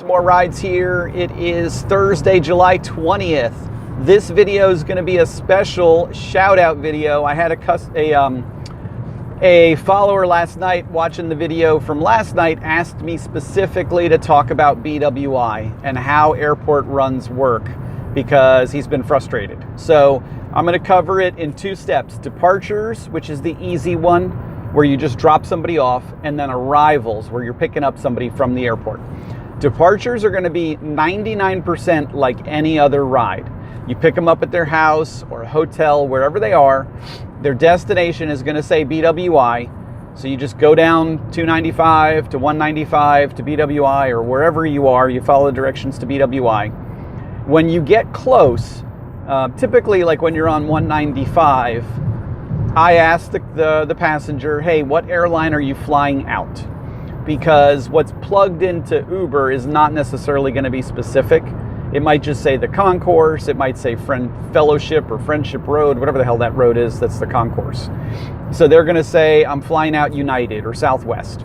Baltimore Rides here. It is Thursday, July 20th. This video is going to be a special shout out video. I had a follower last night watching the video from last night asked me specifically to talk about BWI and how airport runs work because he's been frustrated. So I'm going to cover it in two steps. Departures, which is the easy one, where you just drop somebody off, and then arrivals, where you're picking up somebody from the airport. Departures are going to be 99% like any other ride. You pick them up at their house or a hotel, wherever they are. Their destination is going to say BWI. So you just go down 295 to 195 to BWI, or wherever you are, you follow the directions to BWI. When you get close, typically like when you're on 195, I asked the passenger, hey, what airline are you flying out? Because what's plugged into Uber is not necessarily going to be specific. It might just say the concourse, it might say Fellowship or Friendship Road, whatever the hell that road is, that's the concourse. So they're going to say, I'm flying out United or Southwest.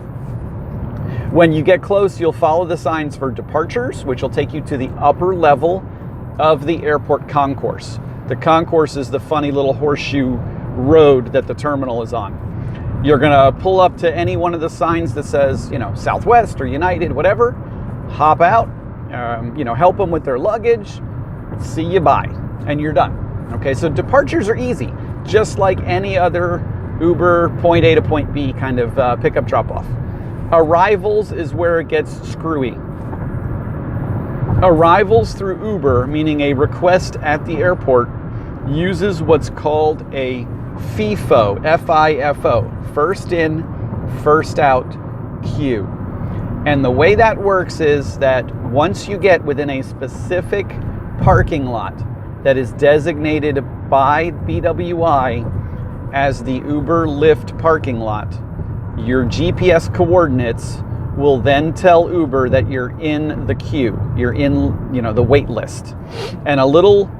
When you get close, you'll follow the signs for departures, which will take you to the upper level of the airport concourse. The concourse is the funny little horseshoe road that the terminal is on. You're gonna pull up to any one of the signs that says, Southwest or United, whatever, hop out, help them with their luggage, see you bye, and you're done. Okay, so departures are easy, just like any other Uber point A to point B kind of pickup drop off. Arrivals is where it gets screwy. Arrivals through Uber, meaning a request at the airport, uses what's called a FIFO, F-I-F-O, first in, first out queue. And the way that works is that once you get within a specific parking lot that is designated by BWI as the Uber Lyft parking lot, your GPS coordinates will then tell Uber that you're in the queue. You're in, the wait list. And a little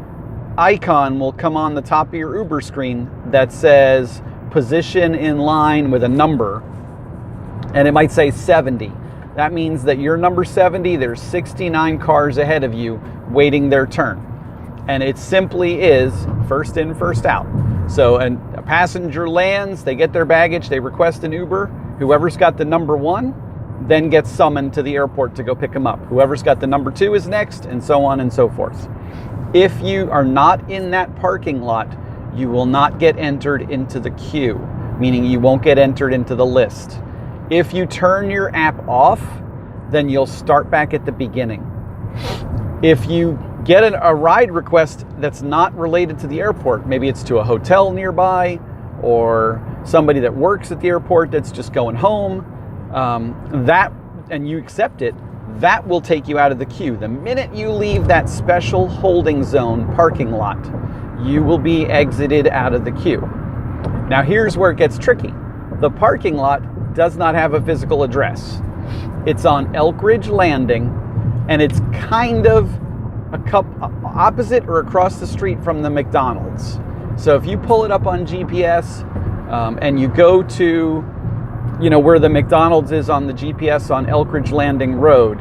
icon will come on the top of your Uber screen that says position in line with a number, and it might say 70. That means that you're number 70, there's 69 cars ahead of you waiting their turn. And it simply is first in, first out. So a passenger lands, they get their baggage, they request an Uber. Whoever's got the number 1 then gets summoned to the airport to go pick them up. Whoever's got the number 2 is next, and so on and so forth. If you are not in that parking lot, you will not get entered into the queue, meaning you won't get entered into the list. If you turn your app off, then you'll start back at the beginning. If you get a ride request that's not related to the airport, maybe it's to a hotel nearby or somebody that works at the airport that's just going home, and you accept it, that will take you out of the queue. The minute you leave that special holding zone parking lot, you will be exited out of the queue. Now here's where it gets tricky. The parking lot does not have a physical address. It's on Elk Ridge Landing, and it's kind of opposite or across the street from the McDonald's. So if you pull it up on GPS and you go to where the McDonald's is on the GPS on Elk Ridge Landing Road,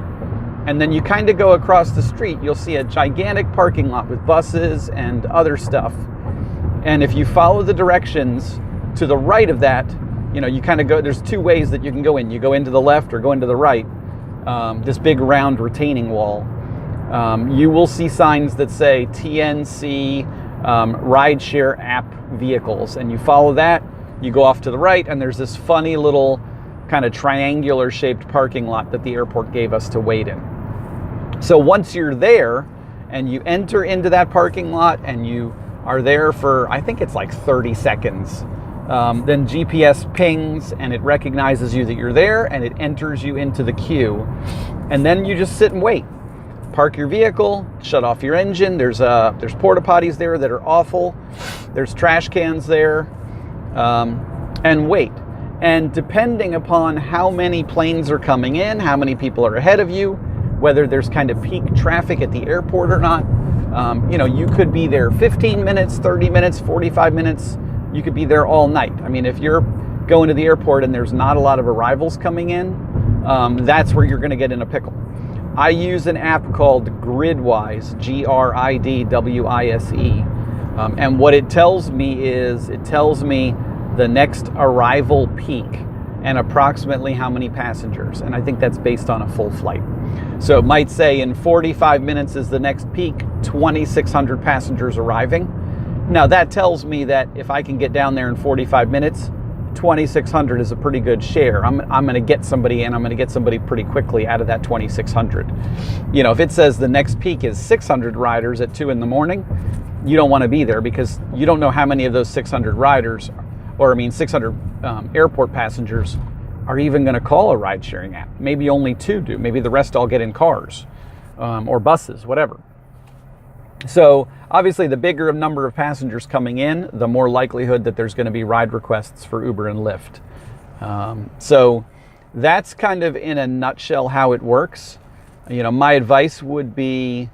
and then you kind of go across the street, you'll see a gigantic parking lot with buses and other stuff. And if you follow the directions to the right of that, you kind of go, there's two ways that you can go in. You go into the left or go into the right, this big round retaining wall. You will see signs that say TNC rideshare app vehicles, and you follow that. You go off to the right, and there's this funny little kind of triangular shaped parking lot that the airport gave us to wait in. So once you're there and you enter into that parking lot and you are there for, I think it's like 30 seconds, then GPS pings and it recognizes you that you're there and it enters you into the queue. And then you just sit and wait. Park your vehicle, shut off your engine. There's porta potties there that are awful. There's trash cans there. And wait. And depending upon how many planes are coming in, how many people are ahead of you, whether there's kind of peak traffic at the airport or not, you could be there 15 minutes, 30 minutes, 45 minutes. You could be there all night. I mean, if you're going to the airport and there's not a lot of arrivals coming in, that's where you're going to get in a pickle. I use an app called Gridwise, Gridwise. And what it tells me is, it tells me the next arrival peak and approximately how many passengers. And I think that's based on a full flight. So it might say in 45 minutes is the next peak, 2,600 passengers arriving. Now that tells me that if I can get down there in 45 minutes, 2,600 is a pretty good share. I'm going to get somebody, and I'm going to get somebody pretty quickly out of that 2,600. You know, if it says the next peak is 600 riders at 2 in the morning, you don't want to be there, because you don't know how many of those 600 riders, or 600 airport passengers are even going to call a ride sharing app. Maybe only 2 do. Maybe the rest all get in cars or buses, whatever. So obviously the bigger number of passengers coming in, the more likelihood that there's going to be ride requests for Uber and Lyft. So that's kind of in a nutshell how it works. You know, my advice would be,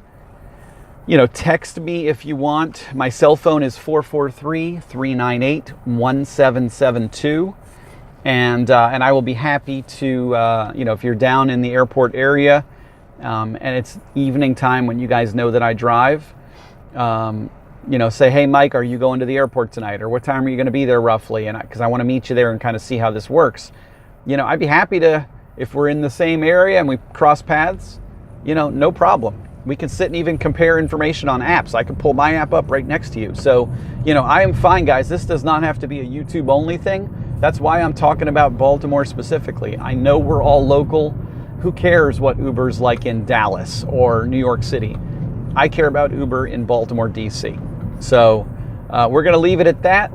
you know, text me if you want. My cell phone is 443-398-1772. And I will be happy to, you know, if you're down in the airport area and it's evening time when you guys know that I drive, you know, say, hey, Mike, are you going to the airport tonight? Or what time are you going to be there roughly? And because I want to meet you there and kind of see how this works. You know, I'd be happy to, if we're in the same area and we cross paths, you know, no problem. We can sit and even compare information on apps. I can pull my app up right next to you. So, you know, I am fine, guys. This does not have to be a YouTube only thing. That's why I'm talking about Baltimore specifically. I know we're all local. Who cares what Uber's like in Dallas or New York City? I care about Uber in Baltimore, DC. So we're going to leave it at that.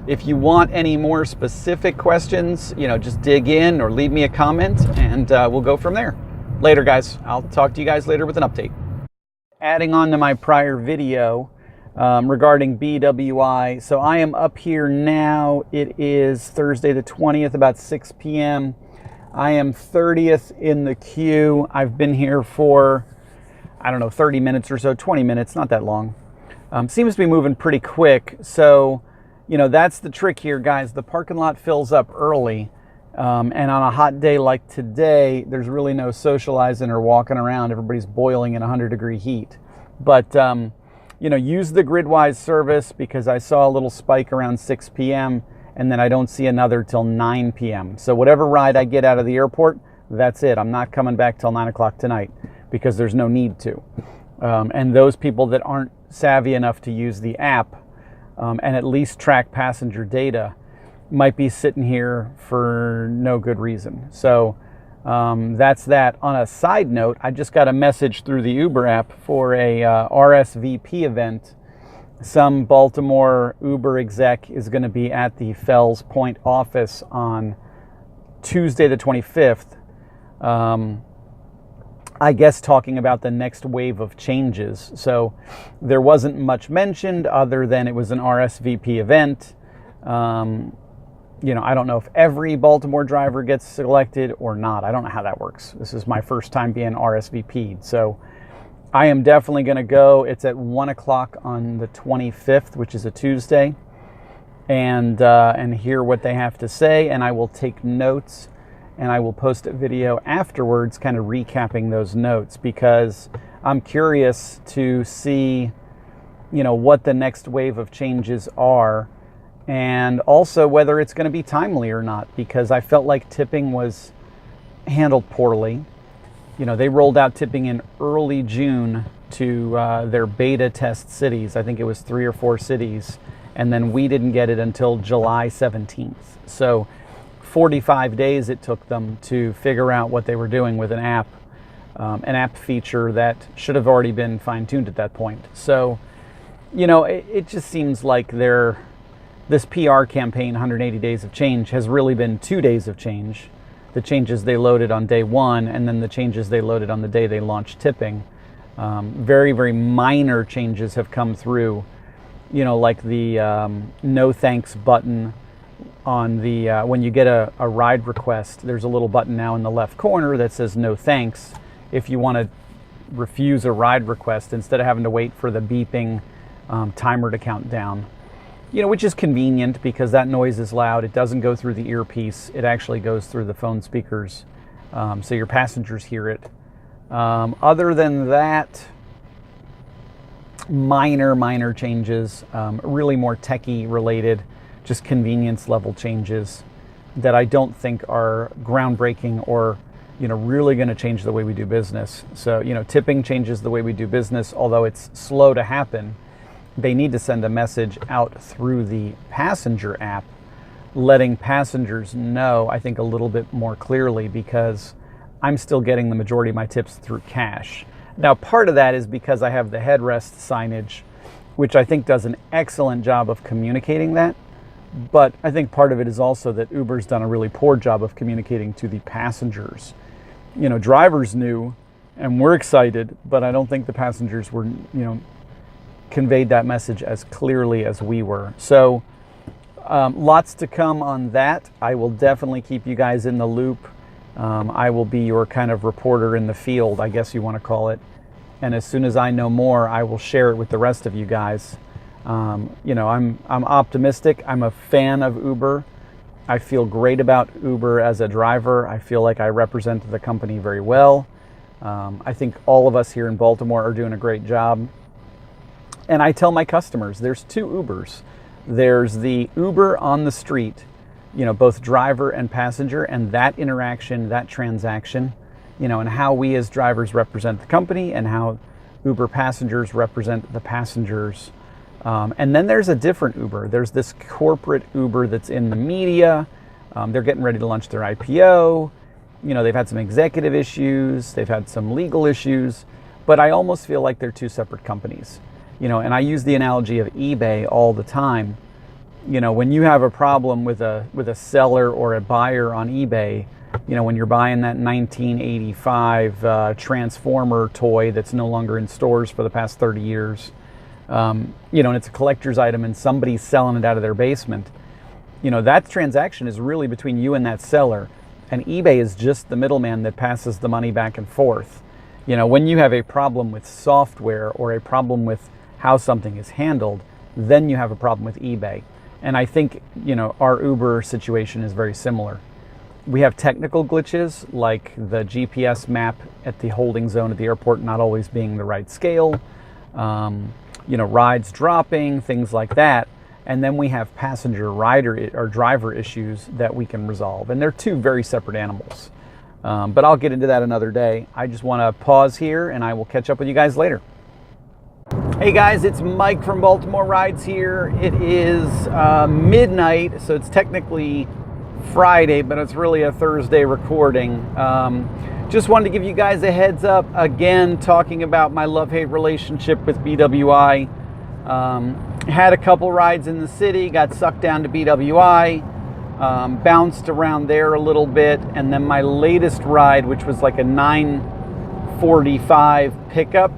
If you want any more specific questions, you know, just dig in or leave me a comment, and we'll go from there. Later, guys. I'll talk to you guys later with an update. Adding on to my prior video regarding BWI. So I am up here now. It is Thursday the 20th, about 6 p.m. I am 30th in the queue. I've been here for, I don't know, 30 minutes or so, 20 minutes, not that long. Seems to be moving pretty quick. So, you know, that's the trick here, guys. The parking lot fills up early. And on a hot day like today, there's really no socializing or walking around. Everybody's boiling in 100-degree heat. But, you know, use the Gridwise service, because I saw a little spike around 6 p.m. and then I don't see another till 9 p.m. So whatever ride I get out of the airport, that's it. I'm not coming back till 9 o'clock tonight, because there's no need to. And those people that aren't savvy enough to use the app and at least track passenger data might be sitting here for no good reason. So that's that. On a side note, I just got a message through the Uber app for a RSVP event. Some Baltimore Uber exec is going to be at the Fells Point office on Tuesday the 25th. I guess talking about the next wave of changes. So there wasn't much mentioned other than it was an RSVP event. You know, I don't know if every Baltimore driver gets selected or not. I don't know how that works. This is my first time being RSVP'd. So I am definitely going to go. It's at 1 o'clock on the 25th, which is a Tuesday, and hear what they have to say. And I will take notes, and I will post a video afterwards kind of recapping those notes, because I'm curious to see, you know, what the next wave of changes are, and also whether it's going to be timely or not, because I felt like tipping was handled poorly. You know, they rolled out tipping in early June to their beta test cities. I think it was 3 or 4 cities, and then we didn't get it until July 17th. So 45 days it took them to figure out what they were doing with an app feature that should have already been fine-tuned at that point. So, you know, it just seems like this PR campaign, 180 Days of Change, has really been 2 days of change. The changes they loaded on day 1, and then the changes they loaded on the day they launched tipping. Very, very minor changes have come through, you know, like the no thanks button on the, when you get a ride request, there's a little button now in the left corner that says no thanks. If you want to refuse a ride request, instead of having to wait for the beeping timer to count down. You know, which is convenient because that noise is loud. It doesn't go through the earpiece. It actually goes through the phone speakers, so your passengers hear it. Other than that, minor changes, really more techie related, just convenience level changes that I don't think are groundbreaking or really going to change the way we do business. So tipping changes the way we do business, although it's slow to happen. They need to send a message out through the passenger app, letting passengers know, I think, a little bit more clearly, because I'm still getting the majority of my tips through cash. Now, part of that is because I have the headrest signage, which I think does an excellent job of communicating that. But I think part of it is also that Uber's done a really poor job of communicating to the passengers. Drivers knew, and we're excited, but I don't think the passengers were, conveyed that message as clearly as we were. So lots to come on that. I will definitely keep you guys in the loop. I will be your kind of reporter in the field, I guess you want to call it. And as soon as I know more, I will share it with the rest of you guys. I'm optimistic. I'm a fan of Uber. I feel great about Uber as a driver. I feel like I represent the company very well. I think all of us here in Baltimore are doing a great job. And I tell my customers, there's two Ubers. There's the Uber on the street, both driver and passenger, and that interaction, that transaction, and how we as drivers represent the company and how Uber passengers represent the passengers. And then there's a different Uber. There's this corporate Uber that's in the media. They're getting ready to launch their IPO. They've had some executive issues. They've had some legal issues. But I almost feel like they're two separate companies. And I use the analogy of eBay all the time. When you have a problem with a seller or a buyer on eBay, when you're buying that 1985 Transformer toy that's no longer in stores for the past 30 years, and it's a collector's item and somebody's selling it out of their basement, that transaction is really between you and that seller, and eBay is just the middleman that passes the money back and forth. When you have a problem with software or a problem with how something is handled, then you have a problem with eBay. And I think, our Uber situation is very similar. We have technical glitches like the GPS map at the holding zone at the airport not always being the right scale, rides dropping, things like that. And then we have passenger rider or driver issues that we can resolve. And they're two very separate animals. But I'll get into that another day. I just want to pause here and I will catch up with you guys later. Hey guys, it's Mike from Baltimore Rides here. It is midnight, so it's technically Friday, but it's really a Thursday recording. Just wanted to give you guys a heads up, again, talking about my love-hate relationship with BWI. Had a couple rides in the city, got sucked down to BWI, bounced around there a little bit, and then my latest ride, which was like a 9:45 pickup,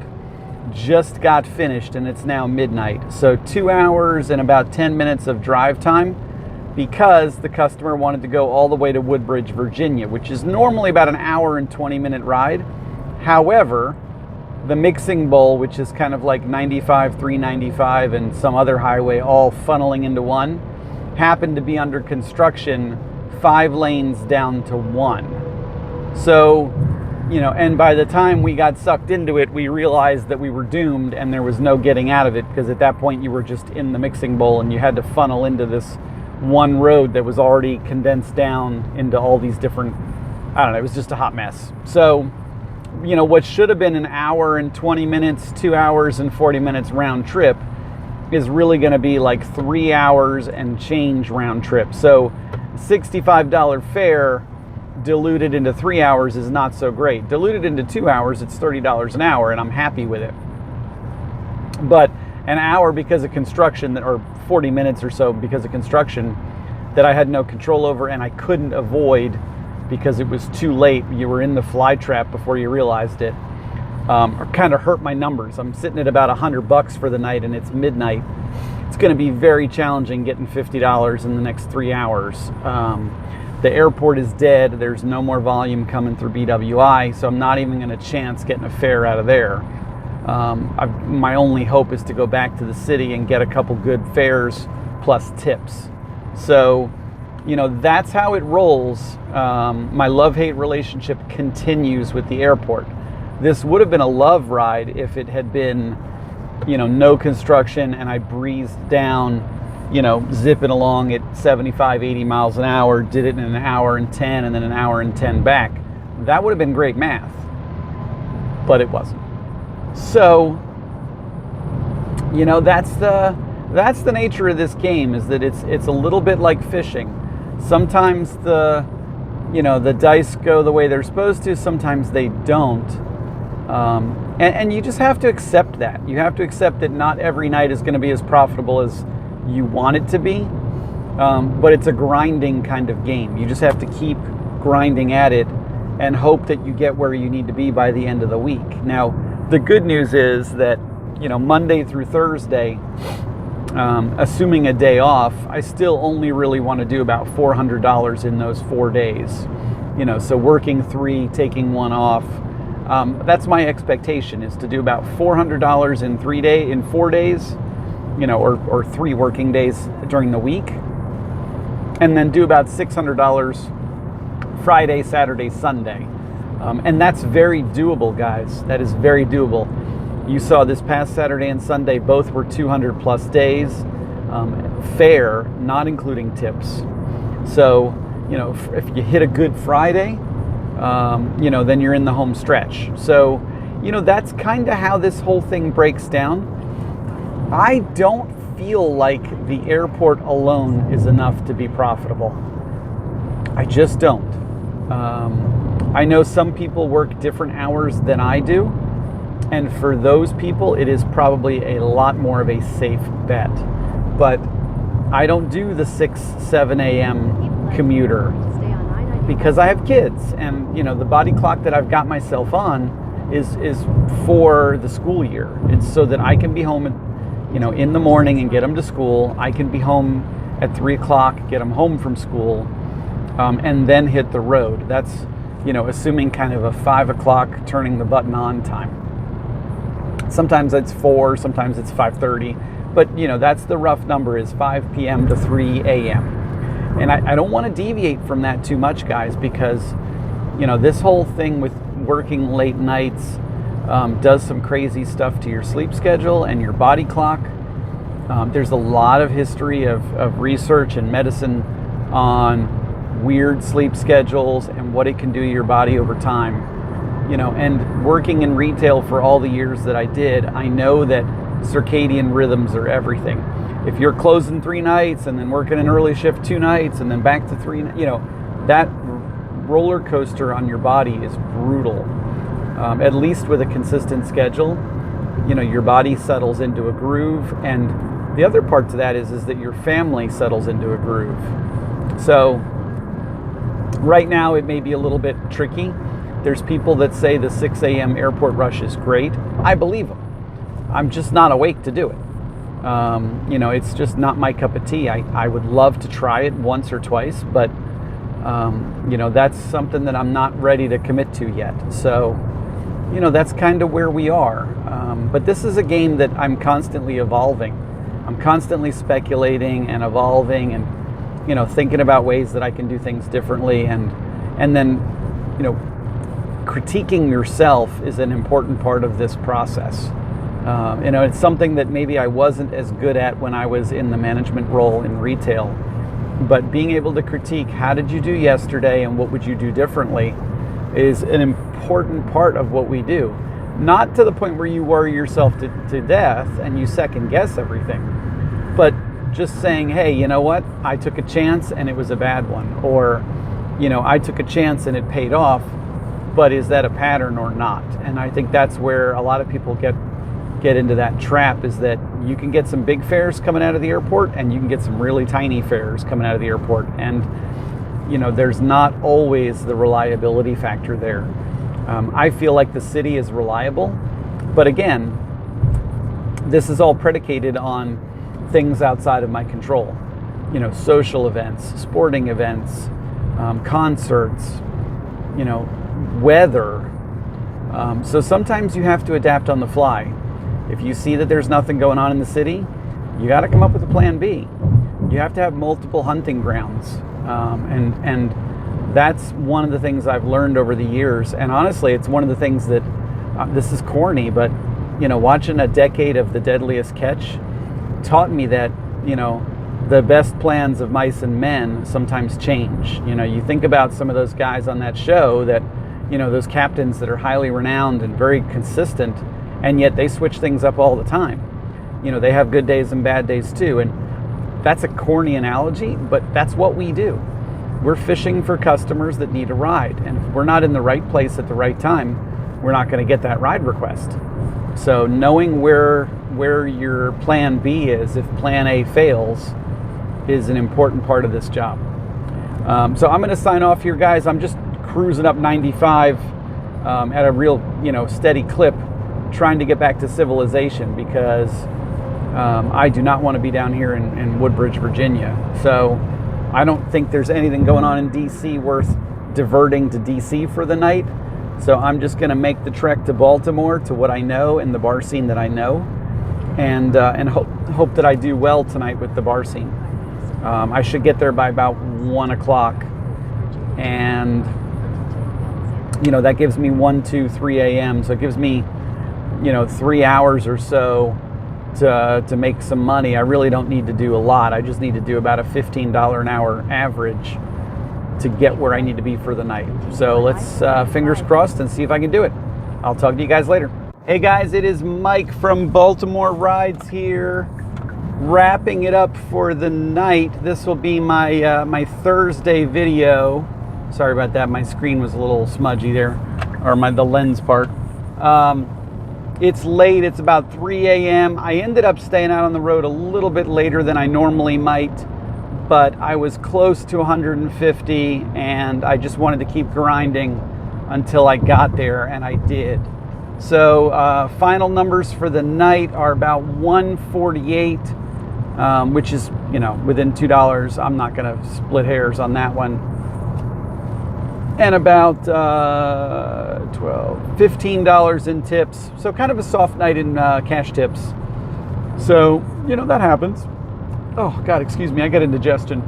just got finished, and it's now midnight. So 2 hours and about 10 minutes of drive time, because the customer wanted to go all the way to Woodbridge, Virginia, which is normally about an hour and 20-minute ride. However, the mixing bowl, which is kind of like 95, 395, and some other highway all funneling into one, happened to be under construction 5 lanes down to 1. So, and by the time we got sucked into it, we realized that we were doomed and there was no getting out of it, because at that point you were just in the mixing bowl and you had to funnel into this one road that was already condensed down into all these different, it was just a hot mess. So, what should have been an hour and 20 minutes, 2 hours and 40 minutes round trip is really going to be like 3 hours and change round trip. So $65 fare diluted into 3 hours is not so great. Diluted into 2 hours, it's $30 an hour, and I'm happy with it. But an hour because of construction, or 40 minutes or so because of construction that I had no control over and I couldn't avoid because it was too late. You were in the fly trap before you realized it. Kind of hurt my numbers. I'm sitting at about $100 for the night and it's midnight. It's going to be very challenging getting $50 in the next 3 hours. The airport is dead. There's no more volume coming through BWI, so I'm not even going to chance getting a fare out of there. My only hope is to go back to the city and get a couple good fares plus tips. So, that's how it rolls. My love-hate relationship continues with the airport. This would have been a love ride if it had been, no construction and I breezed down, zipping along at 75, 80 miles an hour, did it in an hour and 10 and then an hour and 10 back. That would have been great math, but it wasn't. So, that's the nature of this game, is that it's a little bit like fishing. Sometimes the dice go the way they're supposed to, sometimes they don't. And you just have to accept that. You have to accept that not every night is going to be as profitable as you want it to be, but it's a grinding kind of game. You just have to keep grinding at it and hope that you get where you need to be by the end of the week. Now, the good news is that, Monday through Thursday, assuming a day off, I still only really want to do about $400 in those 4 days. So working 3, taking 1 off. That's my expectation, is to do about $400 in 4 days, or 3 working days during the week, and then do about $600 Friday, Saturday, Sunday. And that's very doable, guys. That is very doable. You saw this past Saturday and Sunday, both were 200 plus days, fair, not including tips. So, if you hit a good Friday, then you're in the home stretch. So, that's kind of how this whole thing breaks down. I don't feel like the airport alone is enough to be profitable. I just don't. I know some people work different hours than I do, and for those people, it is probably a lot more of a safe bet. But I don't do the 6, 7 a.m. commuter because I have kids, and the body clock that I've got myself on is for the school year. It's so that I can be home in the morning and get them to school. I can be home at 3 o'clock, get them home from school, and then hit the road. That's assuming kind of a 5 o'clock turning the button on time. Sometimes it's 4, sometimes it's 5:30, but that's the rough number, is 5 p.m. to 3 a.m. And I don't want to deviate from that too much, guys, because this whole thing with working late nights does some crazy stuff to your sleep schedule and your body clock. There's a lot of history of research and medicine on weird sleep schedules and what it can do to your body over time. And working in retail for all the years that I did, I know that circadian rhythms are everything. If you're closing 3 nights and then working an early shift 2 nights and then back to 3, that roller coaster on your body is brutal. At least with a consistent schedule, your body settles into a groove, and the other part to that is that your family settles into a groove. So right now it may be a little bit tricky. There's people that say the 6 a.m. airport rush is great. I believe them. I'm just not awake to do it. It's just not my cup of tea. I would love to try it once or twice, but that's something that I'm not ready to commit to yet. So, that's kind of where we are. But this is a game that I'm constantly evolving. I'm constantly speculating and evolving and, thinking about ways that I can do things differently. And then, critiquing yourself is an important part of this process. It's something that maybe I wasn't as good at when I was in the management role in retail. But being able to critique, how did you do yesterday and what would you do differently, is an important part of what we do. Not to the point where you worry yourself to death and you second guess everything, but just saying, hey, you know what? I took a chance and it was a bad one. Or, I took a chance and it paid off, but is that a pattern or not? And I think that's where a lot of people get into that trap, is that you can get some big fares coming out of the airport and you can get some really tiny fares coming out of the airport. And, there's not always the reliability factor there. I feel like the city is reliable, but again, this is all predicated on things outside of my control. Social events, sporting events, concerts, weather. So sometimes you have to adapt on the fly. If you see that there's nothing going on in the city, you got to come up with a plan B. You have to have multiple hunting grounds. And that's one of the things I've learned over the years. And honestly, it's one of the things that this is corny, but watching a decade of The Deadliest Catch taught me that the best plans of mice and men sometimes change. You think about some of those guys on that show that those captains that are highly renowned and very consistent, and yet they switch things up all the time. They have good days and bad days too. And that's a corny analogy, but that's what we do. We're fishing for customers that need a ride, and if we're not in the right place at the right time, we're not going to get that ride request. So knowing where your plan B is if plan A fails is an important part of this job. So I'm going to sign off here, guys. I'm just cruising up 95 at a real steady clip, trying to get back to civilization, because I do not want to be down here in Woodbridge, Virginia. So I don't think there's anything going on in DC worth diverting to DC for the night. So I'm just going to make the trek to Baltimore, to what I know and the bar scene that I know, and hope that I do well tonight with the bar scene. I should get there by about 1 o'clock, and that gives me 1, 2, 3 a.m. So it gives me 3 hours or so to make some money. I really don't need to do a lot. I just need to do about a $15 an hour average to get where I need to be for the night. So let's fingers crossed and see if I can do it. I'll talk to you guys later. Hey guys, it is Mike from Baltimore Rides here, wrapping it up for the night. This will be my my Thursday video. Sorry about that, my screen was a little smudgy there, or the lens part. It's late, it's about 3 a.m. I ended up staying out on the road a little bit later than I normally might, but I was close to 150, and I just wanted to keep grinding until I got there, and I did. So final numbers for the night are about 148, which is within $2. I'm not going to split hairs on that one. And about $15 in tips. So kind of a soft night in cash tips. So that happens. Oh God, excuse me, I got indigestion.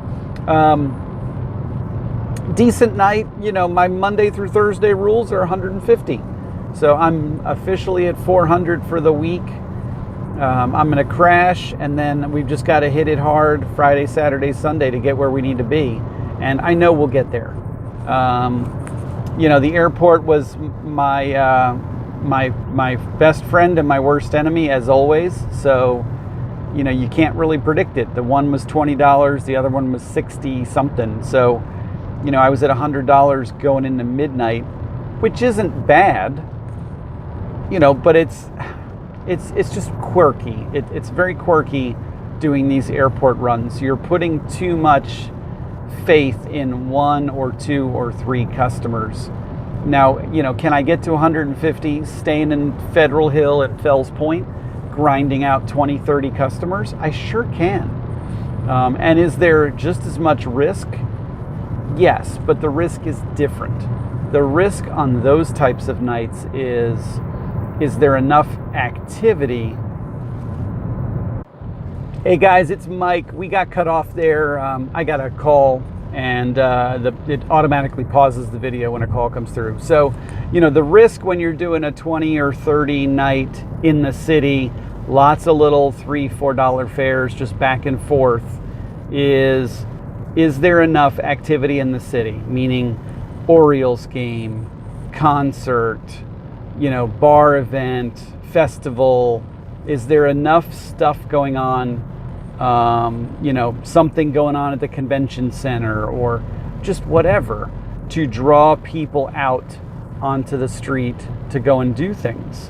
Decent night. My Monday through Thursday rules are 150. So I'm officially at 400 for the week. I'm going to crash, and then we've just got to hit it hard Friday, Saturday, Sunday to get where we need to be. And I know we'll get there. The airport was my best friend and my worst enemy, as always. So, you can't really predict it. The one was $20, the other one was 60 something. So, I was at $100 going into midnight, which isn't bad, but it's just quirky. It's very quirky doing these airport runs. You're putting too much faith in 1 or 2 or 3 customers. Now, can I get to 150 staying in Federal Hill at Fells Point, grinding out 20, 30 customers? I sure can. And is there just as much risk? Yes, but the risk is different. The risk on those types of nights is there enough activity? Hey guys, it's Mike. We got cut off there. I got a call, and it automatically pauses the video when a call comes through. So, the risk when you're doing a 20 or 30 night in the city, lots of little $3, $4 fares just back and forth, is there enough activity in the city? Meaning Orioles game, concert, bar event, festival. Is there enough stuff going on? Something going on at the convention center, or just whatever, to draw people out onto the street to go and do things.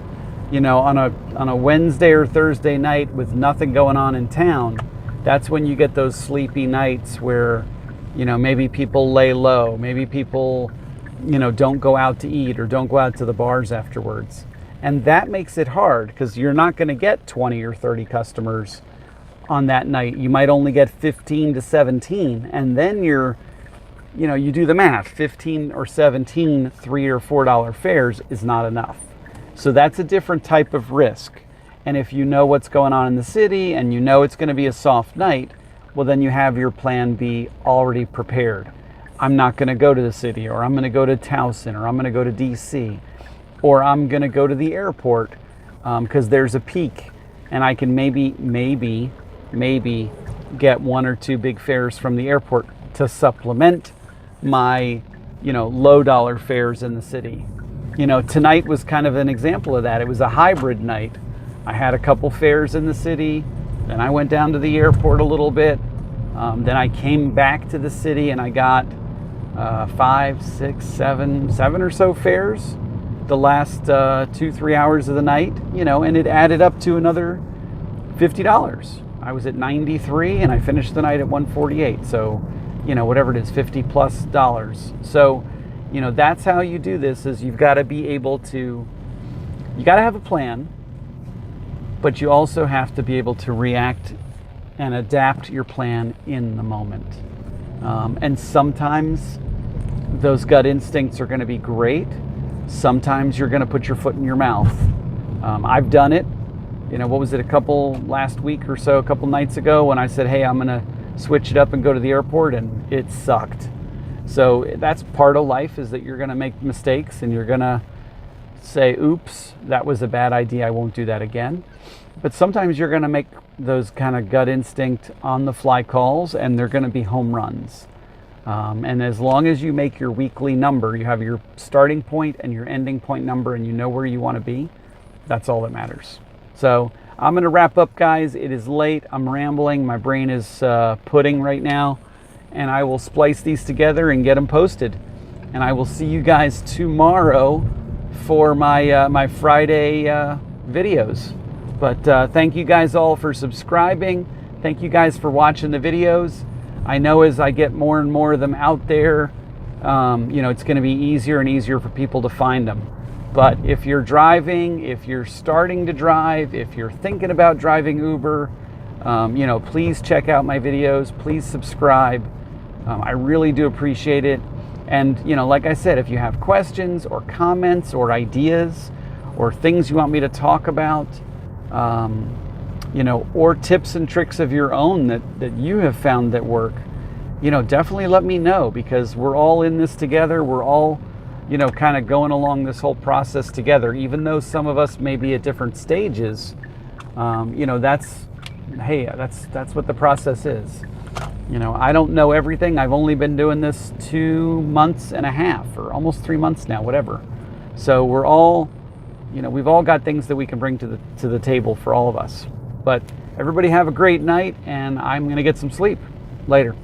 On a Wednesday or Thursday night with nothing going on in town, that's when you get those sleepy nights where, maybe people lay low, maybe people, don't go out to eat or don't go out to the bars afterwards. And that makes it hard, because you're not going to get 20 or 30 customers on that night. You might only get 15 to 17, and then you do the math. 15 or 17 $3 or $4 fares is not enough. So that's a different type of risk. And if you know what's going on in the city and it's going to be a soft night, well, then you have your plan B already prepared. I'm not going to go to the city, or I'm going to go to Towson, or I'm going to go to DC. or I'm going to go to the airport because there's a peak, and I can maybe get 1 or 2 big fares from the airport to supplement my, low dollar fares in the city. Tonight was kind of an example of that. It was a hybrid night. I had a couple fares in the city, then I went down to the airport a little bit, then I came back to the city and I got 5, 6, 7 or so fares the last 2-3 hours of the night, and it added up to another $50. I was at 93 and I finished the night at 148. So, whatever it is, $50+ So, that's how you do this. Is you've got to be able to, you got to have a plan, but you also have to be able to react and adapt your plan in the moment. And sometimes those gut instincts are going to be great. Sometimes you're going to put your foot in your mouth. I've done it. What was it, a couple nights ago when I said, hey, I'm going to switch it up and go to the airport, and it sucked. So that's part of life, is that you're going to make mistakes and you're going to say, oops, that was a bad idea, I won't do that again. But sometimes you're going to make those kind of gut instinct on the fly calls, and they're going to be home runs. And as long as you make your weekly number, you have your starting point and your ending point number, and you know where you want to be, that's all that matters. So I'm going to wrap up, guys. It is late. I'm rambling. My brain is pudding right now. And I will splice these together and get them posted. And I will see you guys tomorrow for my Friday videos. But thank you guys all for subscribing. Thank you guys for watching the videos. I know as I get more and more of them out there, it's going to be easier and easier for people to find them. But if you're driving, if you're starting to drive, if you're thinking about driving Uber, please check out my videos. Please subscribe. I really do appreciate it. And, like I said, if you have questions or comments or ideas or things you want me to talk about, or tips and tricks of your own that you have found that work, definitely let me know, because we're all in this together. We're all, kind of going along this whole process together, even though some of us may be at different stages. That's what the process is. I don't know everything. I've only been doing this 2.5 months or almost 3 months now, whatever. So we're all, we've all got things that we can bring to the table for all of us. But everybody have a great night, and I'm going to get some sleep. Later.